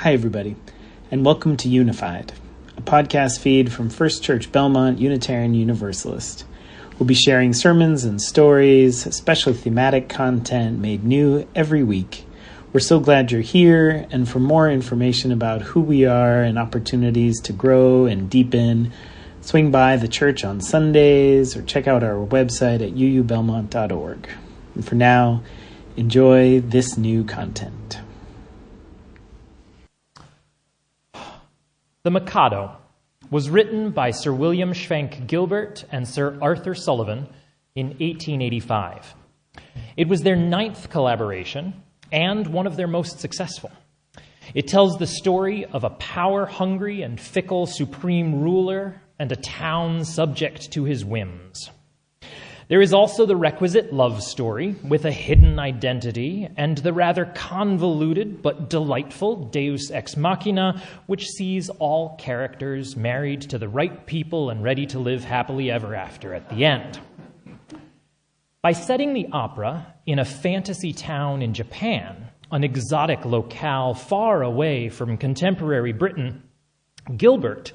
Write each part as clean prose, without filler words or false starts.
Hi, everybody, and welcome to Unified, a podcast feed from First Church Belmont Unitarian Universalist. We'll be sharing sermons and stories, especially thematic content made new every week. We're so glad you're here, and for more information about who we are and opportunities to grow and deepen, swing by the church on Sundays or check out our website at uubelmont.org. And for now, enjoy this new content. The MacKado was written by Sir William Schwenk Gilbert and Sir Arthur Sullivan in 1885. It was their 9th collaboration and one of their most successful. It tells the story of a power-hungry and fickle supreme ruler and a town subject to his whims. There is also the requisite love story with a hidden identity and the rather convoluted but delightful deus ex machina, which sees all characters married to the right people and ready to live happily ever after at the end. By setting the opera in a fantasy town in Japan, an exotic locale far away from contemporary Britain, Gilbert,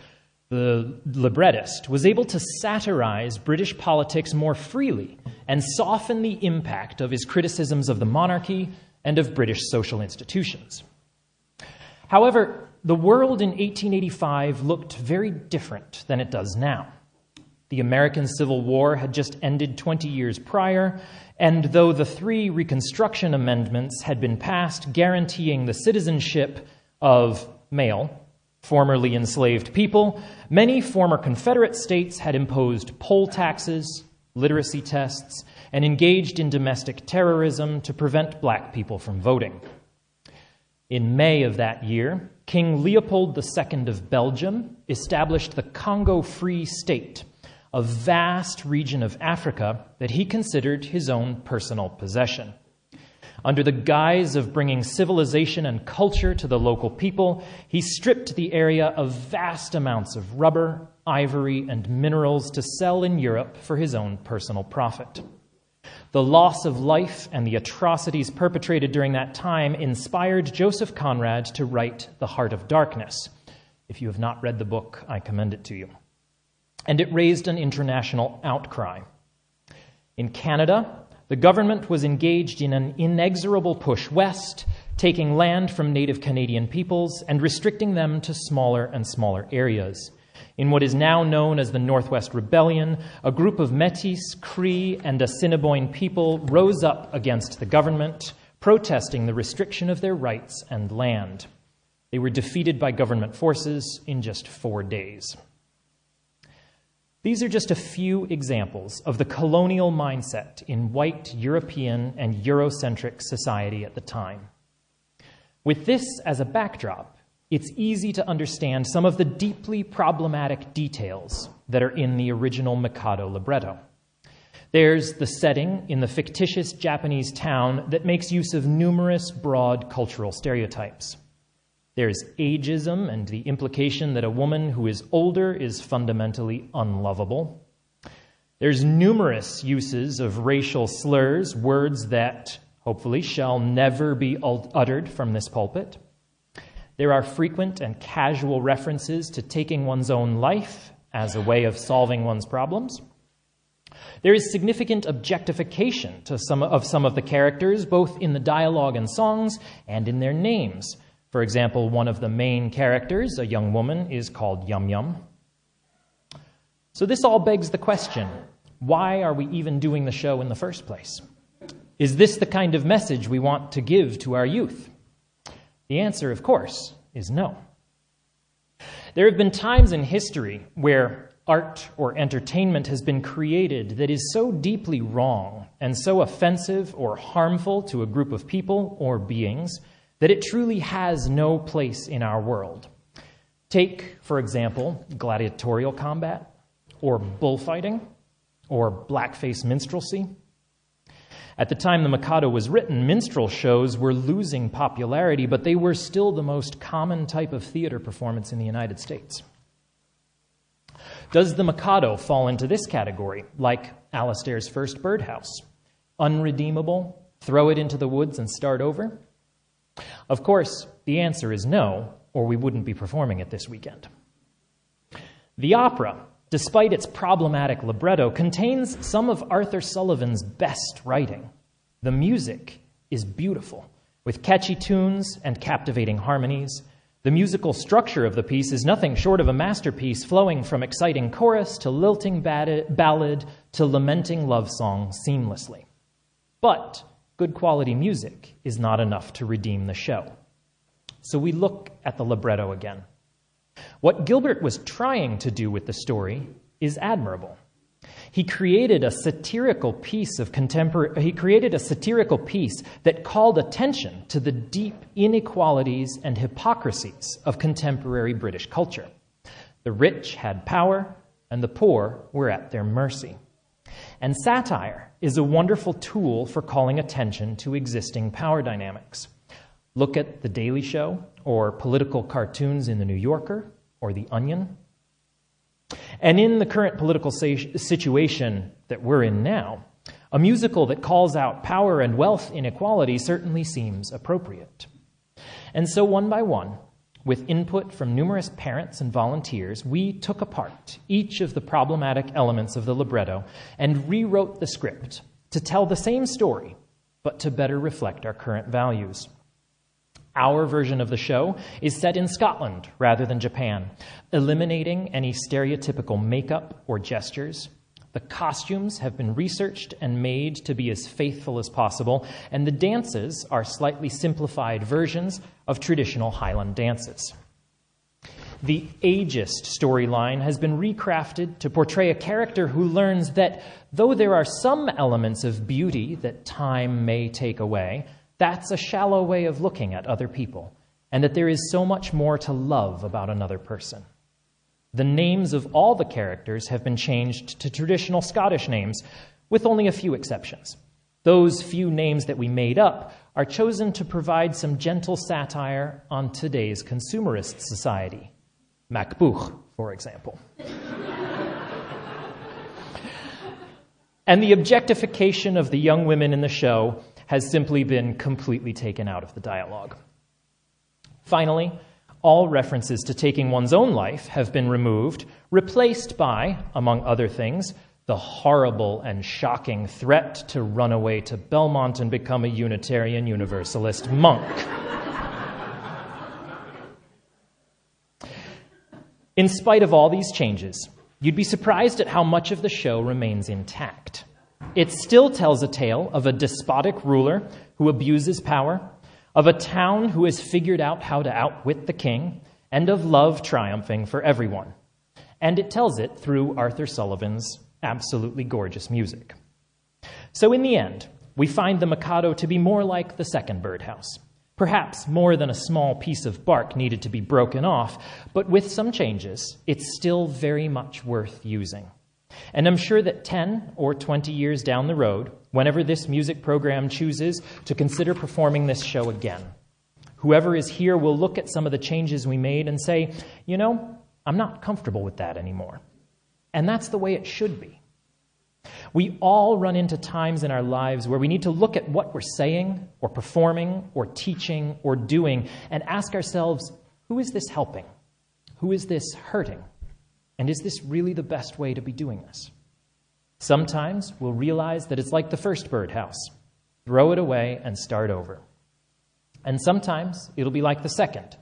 the librettist, was able to satirize British politics more freely and soften the impact of his criticisms of the monarchy and of British social institutions. However, the world in 1885 looked very different than it does now. The American Civil War had just ended 20 years prior, and though the 3 Reconstruction Amendments had been passed guaranteeing the citizenship of male, formerly enslaved people, many former Confederate states had imposed poll taxes, literacy tests, and engaged in domestic terrorism to prevent black people from voting. In May of that year, King Leopold II of Belgium established the Congo Free State, a vast region of Africa that he considered his own personal possession. Under the guise of bringing civilization and culture to the local people, he stripped the area of vast amounts of rubber, ivory, and minerals to sell in Europe for his own personal profit. The loss of life and the atrocities perpetrated during that time inspired Joseph Conrad to write The Heart of Darkness. If you have not read the book, I commend it to you. And it raised an international outcry. In Canada, the government was engaged in an inexorable push west, taking land from Native Canadian peoples and restricting them to smaller and smaller areas. In what is now known as the Northwest Rebellion, a group of Métis, Cree, and Assiniboine people rose up against the government, protesting the restriction of their rights and land. They were defeated by government forces in just 4 days. These are just a few examples of the colonial mindset in white European and Eurocentric society at the time. With this as a backdrop, it's easy to understand some of the deeply problematic details that are in the original MacKado libretto. There's the setting in the fictitious Japanese town that makes use of numerous broad cultural stereotypes. There's ageism and the implication that a woman who is older is fundamentally unlovable. There's numerous uses of racial slurs, words that hopefully shall never be uttered from this pulpit. There are frequent and casual references to taking one's own life as a way of solving one's problems. There is significant objectification to some of the characters, both in the dialogue and songs and in their names. For example, one of the main characters, a young woman, is called Yum Yum. So this all begs the question, why are we even doing the show in the first place? Is this the kind of message we want to give to our youth? The answer, of course, is no. There have been times in history where art or entertainment has been created that is so deeply wrong and so offensive or harmful to a group of people or beings that it truly has no place in our world. Take, for example, gladiatorial combat, or bullfighting, or blackface minstrelsy. At the time the MacKado was written, minstrel shows were losing popularity, but they were still the most common type of theater performance in the United States. Does the MacKado fall into this category, like Alistair's First Birdhouse? Unredeemable, throw it into the woods and start over? Of course, the answer is no, or we wouldn't be performing it this weekend. The opera, despite its problematic libretto, contains some of Arthur Sullivan's best writing. The music is beautiful, with catchy tunes and captivating harmonies. The musical structure of the piece is nothing short of a masterpiece, flowing from exciting chorus to lilting ballad to lamenting love song seamlessly. But good quality music is not enough to redeem the show. So we look at the libretto again. What Gilbert was trying to do with the story is admirable. He created a satirical piece that called attention to the deep inequalities and hypocrisies of contemporary British culture. The rich had power, and the poor were at their mercy. And satire is a wonderful tool for calling attention to existing power dynamics. Look at The Daily Show, or political cartoons in The New Yorker, or The Onion. And in the current political situation that we're in now, a musical that calls out power and wealth inequality certainly seems appropriate. And so one by one, with input from numerous parents and volunteers, we took apart each of the problematic elements of the libretto and rewrote the script to tell the same story, but to better reflect our current values. Our version of the show is set in Scotland rather than Japan, eliminating any stereotypical makeup or gestures. The costumes have been researched and made to be as faithful as possible, and the dances are slightly simplified versions of traditional Highland dances. The ageist storyline has been recrafted to portray a character who learns that though there are some elements of beauty that time may take away, that's a shallow way of looking at other people, and that there is so much more to love about another person. The names of all the characters have been changed to traditional Scottish names, with only a few exceptions. Those few names that we made up are chosen to provide some gentle satire on today's consumerist society. MacBook, for example. And the objectification of the young women in the show has simply been completely taken out of the dialogue. Finally, all references to taking one's own life have been removed, replaced by, among other things, the horrible and shocking threat to run away to Belmont and become a Unitarian Universalist monk. In spite of all these changes, you'd be surprised at how much of the show remains intact. It still tells a tale of a despotic ruler who abuses power, of a town who has figured out how to outwit the king, and of love triumphing for everyone. And it tells it through Arthur Sullivan's absolutely gorgeous music. So in the end, we find the MacKado to be more like the second birdhouse. Perhaps more than a small piece of bark needed to be broken off, but with some changes, it's still very much worth using. And I'm sure that 10 or 20 years down the road, whenever this music program chooses to consider performing this show again, whoever is here will look at some of the changes we made and say, you know, I'm not comfortable with that anymore. And that's the way it should be. We all run into times in our lives where we need to look at what we're saying or performing or teaching or doing and ask ourselves, who is this helping? Who is this hurting? And is this really the best way to be doing this? Sometimes we'll realize that it's like the first birdhouse. Throw it away and start over. And sometimes it'll be like the second.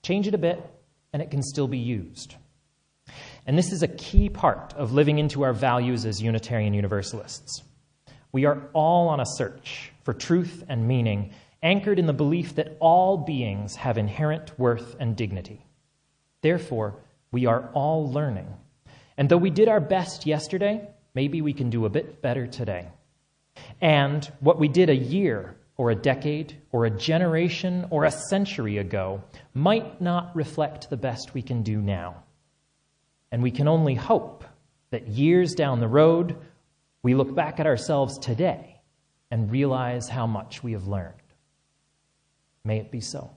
Change it a bit and it can still be used. And this is a key part of living into our values as Unitarian Universalists. We are all on a search for truth and meaning, anchored in the belief that all beings have inherent worth and dignity. Therefore, we are all learning. And though we did our best yesterday, maybe we can do a bit better today. And what we did a year or a decade or a generation or a century ago might not reflect the best we can do now. And we can only hope that years down the road, we look back at ourselves today and realize how much we have learned. May it be so.